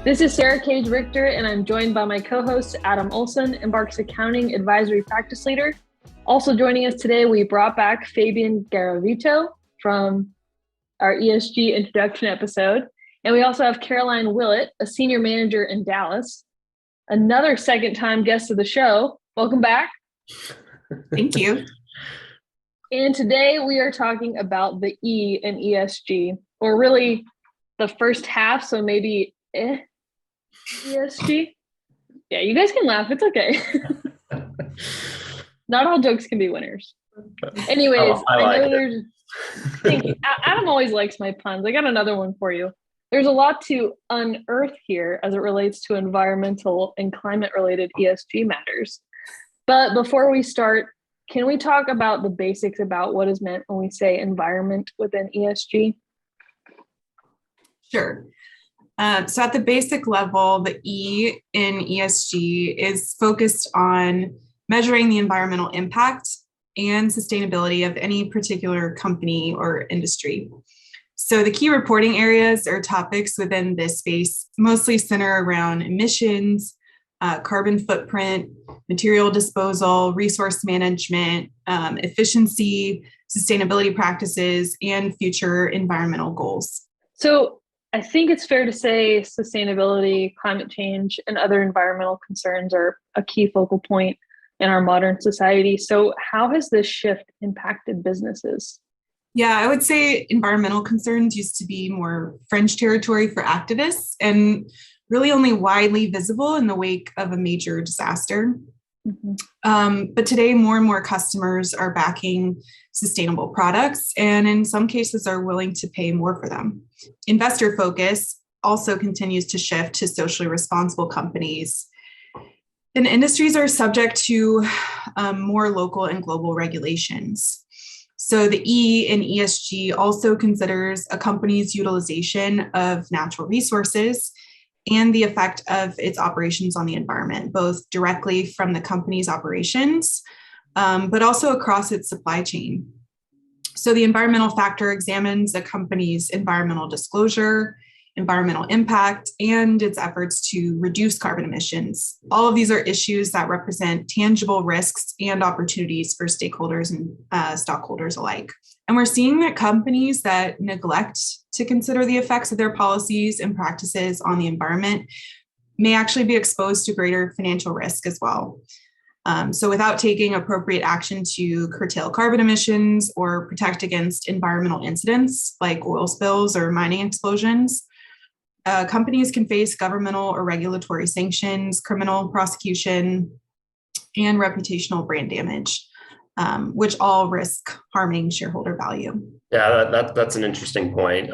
This is Sarah Cage Richter, and I'm joined by my co-host, Adam Olsen, Embark's Accounting Advisory Practice Leader. Also joining us today, we brought back Fabian Garavito from our ESG introduction episode. And we also have Caroline Willet, a senior manager in Dallas, another second-time guest of the show. Welcome back. Thank you. And today we are talking about the E in ESG, or really the first half, so maybe ESG. Yeah, you guys can laugh. It's okay. Not all jokes can be winners. Anyways, I know there's... Thank you. Adam always likes my puns. I got another one for you. There's a lot to unearth here as it relates to environmental and climate-related ESG matters. But before we start, can we talk about the basics about what is meant when we say environment within ESG? Sure. So at the basic level, the E in ESG is focused on measuring the environmental impact and sustainability of any particular company or industry. So the key reporting areas or topics within this space mostly center around emissions, carbon footprint, material disposal, resource management, efficiency, sustainability practices, and future environmental goals. So I think it's fair to say sustainability, climate change, and other environmental concerns are a key focal point in our modern society. So how has this shift impacted businesses? Yeah, I would say environmental concerns used to be more fringe territory for activists and really only widely visible in the wake of a major disaster. But today, more and more customers are backing sustainable products and in some cases are willing to pay more for them. Investor focus also continues to shift to socially responsible companies. And industries are subject to more local and global regulations. So the E in ESG also considers a company's utilization of natural resources and the effect of its operations on the environment, both directly from the company's operations, but also across its supply chain. So the environmental factor examines a company's environmental disclosure, environmental impact, and its efforts to reduce carbon emissions. All of these are issues that represent tangible risks and opportunities for stakeholders and stockholders alike. And we're seeing that companies that neglect to consider the effects of their policies and practices on the environment may actually be exposed to greater financial risk as well. So without taking appropriate action to curtail carbon emissions or protect against environmental incidents like oil spills or mining explosions, companies can face governmental or regulatory sanctions, criminal prosecution, and reputational brand damage, which all risk harming shareholder value. Yeah, that's an interesting point.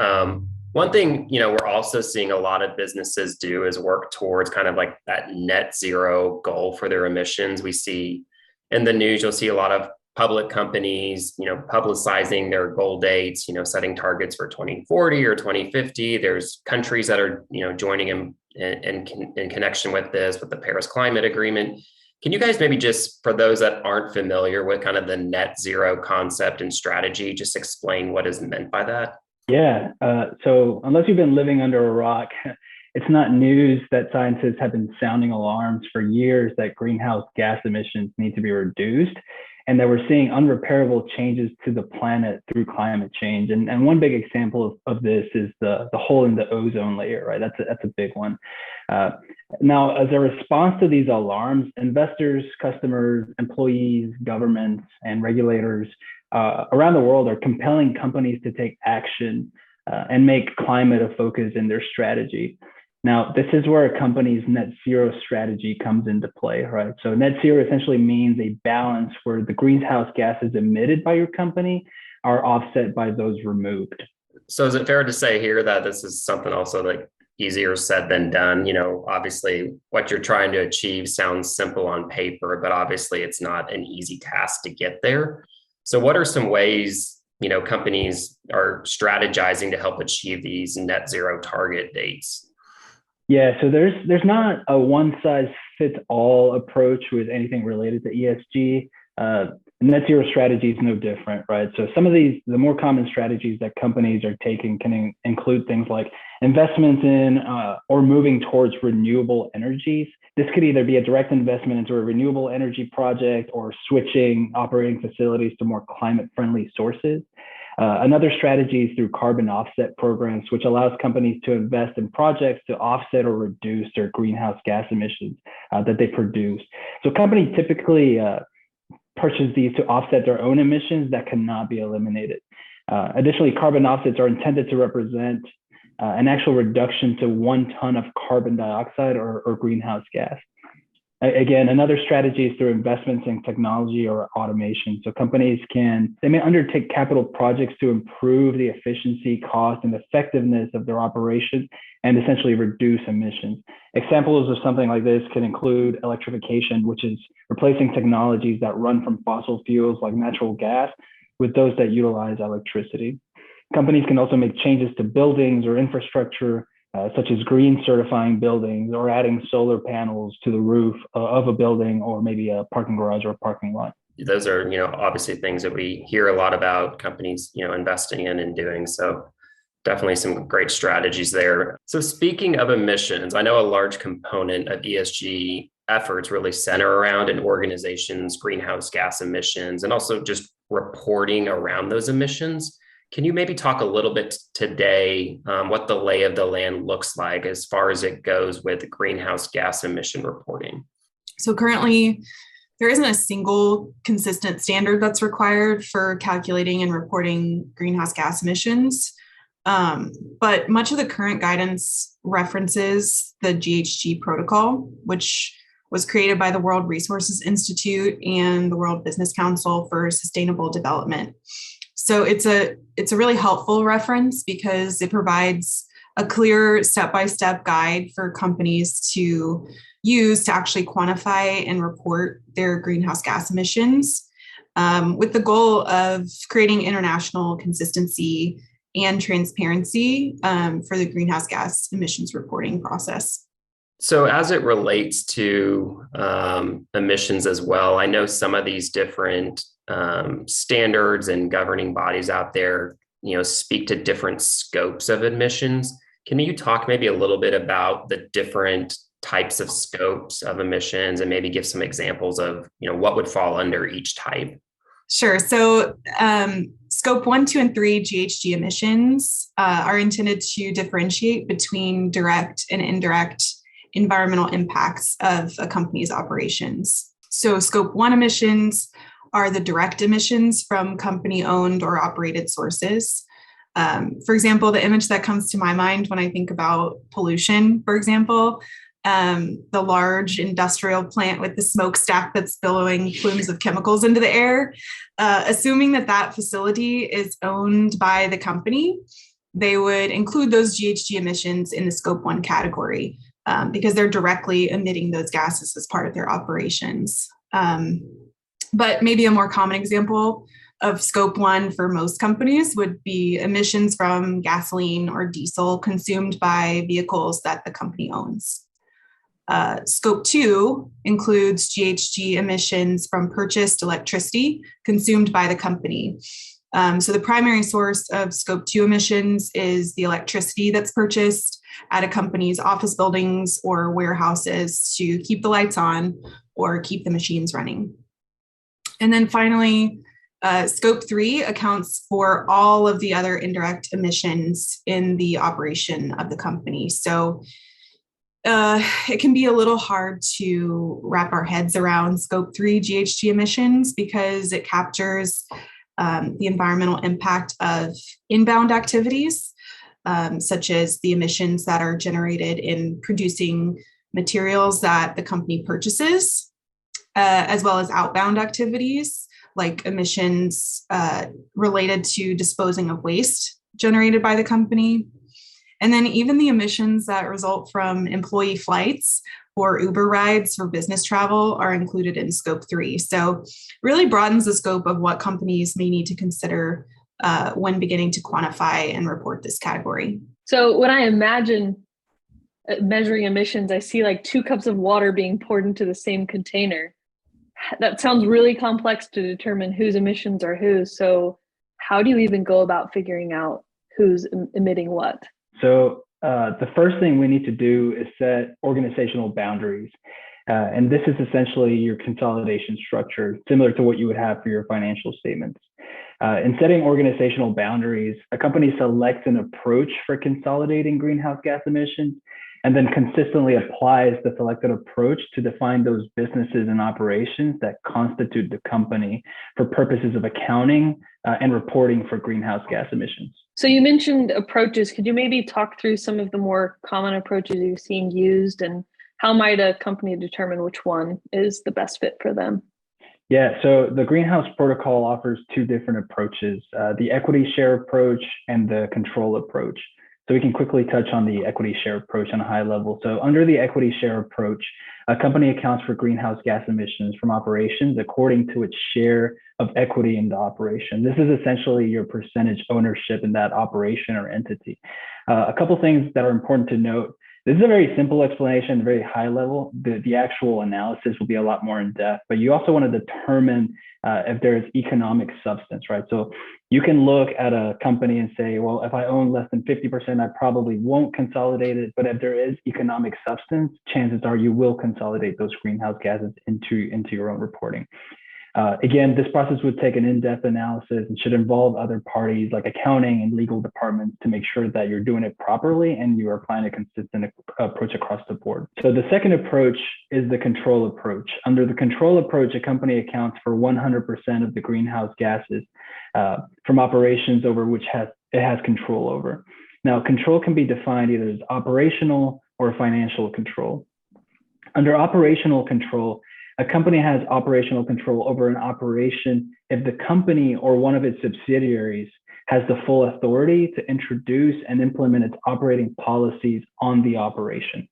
One thing, we're also seeing a lot of businesses do is work towards kind of like that net zero goal for their emissions. We see in the news, you'll see a lot of public companies, publicizing their goal dates, setting targets for 2040 or 2050. There's countries that are, joining in connection with this, with the Paris Climate Agreement. Can you guys maybe just, for those that aren't familiar with kind of the net zero concept and strategy, just explain what is meant by that? Yeah. So unless you've been living under a rock, it's not news that scientists have been sounding alarms for years that greenhouse gas emissions need to be reduced and that we're seeing unrepairable changes to the planet through climate change. And one big example of this is the hole in the ozone layer, right? That's a big one. Now, as a response to these alarms, investors, customers, employees, governments, and regulators around the world are compelling companies to take action and make climate a focus in their strategy. Now, this is where a company's net zero strategy comes into play, right? So net zero essentially means a balance where the greenhouse gases emitted by your company are offset by those removed. So is it fair to say here that this is something also like easier said than done? Obviously what you're trying to achieve sounds simple on paper, but obviously it's not an easy task to get there. So what are some ways, companies are strategizing to help achieve these net zero target dates? Yeah, so there's not a one size fits all approach with anything related to ESG. Net zero strategy is no different, right? So some of the more common strategies that companies are taking can include things like investments in or moving towards renewable energies. This could either be a direct investment into a renewable energy project or switching operating facilities to more climate-friendly sources. Another strategy is through carbon offset programs, which allows companies to invest in projects to offset or reduce their greenhouse gas emissions that they produce. So companies typically purchase these to offset their own emissions that cannot be eliminated. Additionally, carbon offsets are intended to represent an actual reduction to 1 ton of carbon dioxide or greenhouse gas. Again, another strategy is through investments in technology or automation. So companies they may undertake capital projects to improve the efficiency, cost, and effectiveness of their operation and essentially reduce emissions. Examples of something like this can include electrification, which is replacing technologies that run from fossil fuels like natural gas with those that utilize electricity. Companies can also make changes to buildings or infrastructure, such as green certifying buildings or adding solar panels to the roof of a building or maybe a parking garage or a parking lot. Those are, obviously things that we hear a lot about companies, investing in and doing. So definitely some great strategies there. So speaking of emissions, I know a large component of ESG efforts really center around an organization's greenhouse gas emissions and also just reporting around those emissions. Can you maybe talk a little bit today what the lay of the land looks like as far as it goes with greenhouse gas emission reporting? So currently, there isn't a single consistent standard that's required for calculating and reporting greenhouse gas emissions. But much of the current guidance references the GHG protocol, which was created by the World Resources Institute and the World Business Council for Sustainable Development. So it's a really helpful reference because it provides a clear step-by-step guide for companies to use to actually quantify and report their greenhouse gas emissions, with the goal of creating international consistency and transparency for the greenhouse gas emissions reporting process. So as it relates to emissions as well, I know some of these different standards and governing bodies out there, speak to different scopes of emissions. Can you talk maybe a little bit about the different types of scopes of emissions and maybe give some examples of, what would fall under each type? Sure. So scope 1, 2, and 3 GHG emissions are intended to differentiate between direct and indirect environmental impacts of a company's operations. So scope 1 emissions are the direct emissions from company-owned or operated sources. For example, the image that comes to my mind when I think about pollution, for example, the large industrial plant with the smokestack that's billowing plumes of chemicals into the air, assuming that facility is owned by the company, they would include those GHG emissions in the scope 1 category because they're directly emitting those gases as part of their operations. But maybe a more common example of scope 1 for most companies would be emissions from gasoline or diesel consumed by vehicles that the company owns. Scope 2 includes GHG emissions from purchased electricity consumed by the company. So the primary source of scope 2 emissions is the electricity that's purchased at a company's office buildings or warehouses to keep the lights on or keep the machines running. And then finally, scope 3 accounts for all of the other indirect emissions in the operation of the company. So it can be a little hard to wrap our heads around scope 3 GHG emissions because it captures the environmental impact of inbound activities, such as the emissions that are generated in producing materials that the company purchases, as well as outbound activities like emissions related to disposing of waste generated by the company. And then even the emissions that result from employee flights or Uber rides for business travel are included in scope 3. So really broadens the scope of what companies may need to consider when beginning to quantify and report this category. So when I imagine measuring emissions, I see like 2 cups of water being poured into the same container. That sounds really complex to determine whose emissions are whose. So how do you even go about figuring out who's emitting what? So the first thing we need to do is set organizational boundaries. And this is essentially your consolidation structure, similar to what you would have for your financial statements. In setting organizational boundaries, a company selects an approach for consolidating greenhouse gas emissions and then consistently applies the selected approach to define those businesses and operations that constitute the company for purposes of accounting and reporting for greenhouse gas emissions. So you mentioned approaches. Could you maybe talk through some of the more common approaches you've seen used, and how might a company determine which one is the best fit for them? Yeah, so the Greenhouse Protocol offers two different approaches, the equity share approach and the control approach. So we can quickly touch on the equity share approach on a high level. So under the equity share approach, a company accounts for greenhouse gas emissions from operations according to its share of equity in the operation. This is essentially your percentage ownership in that operation or entity. A couple things that are important to note. This is a very simple explanation, very high level. The actual analysis will be a lot more in depth, but you also want to determine if there is economic substance, right? So you can look at a company and say, well, if I own less than 50%, I probably won't consolidate it. But if there is economic substance, chances are you will consolidate those greenhouse gases into your own reporting. Again, this process would take an in-depth analysis and should involve other parties like accounting and legal departments to make sure that you're doing it properly and you are applying a consistent approach across the board. So the second approach is the control approach. Under the control approach, a company accounts for 100% of the greenhouse gases from operations over which it has control over. Now, control can be defined either as operational or financial control. Under operational control, a company has operational control over an operation if the company or one of its subsidiaries has the full authority to introduce and implement its operating policies on the operation.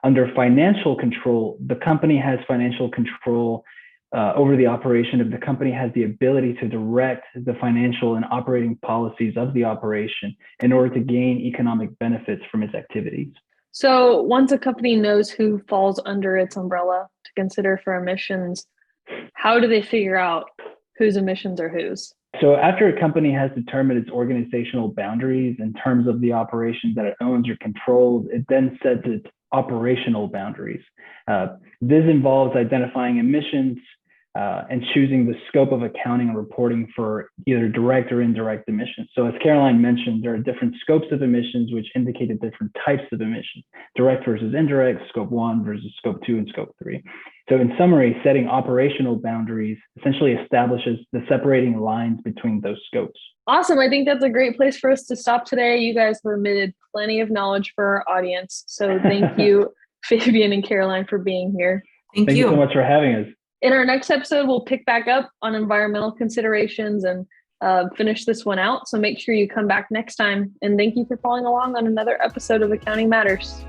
Under financial control, the company has financial control over the operation if the company has the ability to direct the financial and operating policies of the operation in order to gain economic benefits from its activities. So once a company knows who falls under its umbrella to consider for emissions, how do they figure out whose emissions are whose? So after a company has determined its organizational boundaries in terms of the operations that it owns or controls, it then sets its operational boundaries. This involves identifying emissions and choosing the scope of accounting and reporting for either direct or indirect emissions. So as Caroline mentioned, there are different scopes of emissions which indicate the different types of emissions, direct versus indirect, scope 1 versus scope 2 and scope 3. So in summary, setting operational boundaries essentially establishes the separating lines between those scopes. Awesome. I think that's a great place for us to stop today. You guys have omitted plenty of knowledge for our audience. So thank you, Fabian and Caroline, for being here. Thank you so much for having us. In our next episode, we'll pick back up on environmental considerations and finish this one out. So make sure you come back next time. And thank you for following along on another episode of Accounting Matters.